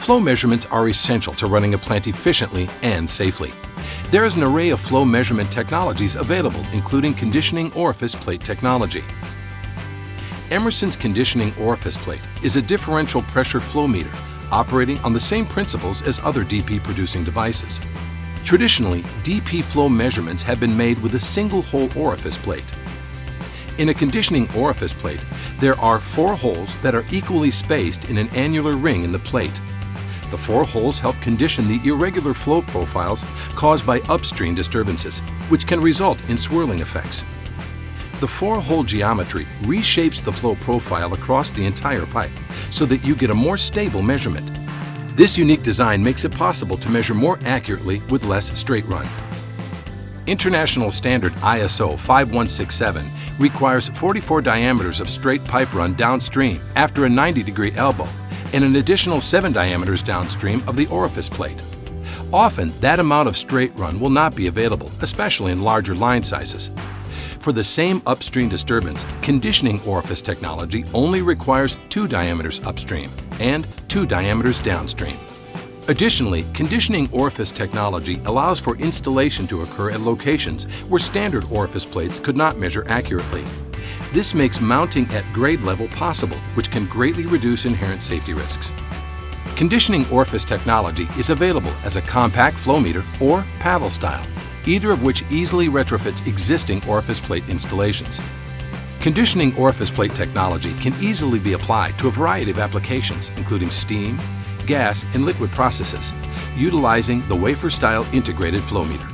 Flow measurements are essential to running a plant efficiently and safely. There is an array of flow measurement technologies available, including conditioning orifice plate technology. Emerson's conditioning orifice plate is a differential pressure flow meter operating on the same principles as other DP producing devices. Traditionally, DP flow measurements have been made with a single hole orifice plate. In a conditioning orifice plate, there are 4 holes that are equally spaced in an annular ring in the plate. The 4 holes help condition the irregular flow profiles caused by upstream disturbances, which can result in swirling effects. The 4-hole geometry reshapes the flow profile across the entire pipe so that you get a more stable measurement. This unique design makes it possible to measure more accurately with less straight run. International standard ISO 5167 requires 44 diameters of straight pipe run downstream after a 90-degree elbow and an additional 7 diameters downstream of the orifice plate. Often, that amount of straight run will not be available, especially in larger line sizes. For the same upstream disturbance, conditioning orifice technology only requires 2 diameters upstream and 2 diameters downstream. Additionally, conditioning orifice technology allows for installation to occur at locations where standard orifice plates could not measure accurately. This makes mounting at grade level possible, which can greatly reduce inherent safety risks. Conditioning orifice technology is available as a compact flow meter or paddle style, either of which easily retrofits existing orifice plate installations. Conditioning orifice plate technology can easily be applied to a variety of applications, including steam, gas, and liquid processes, utilizing the wafer-style integrated flow meter.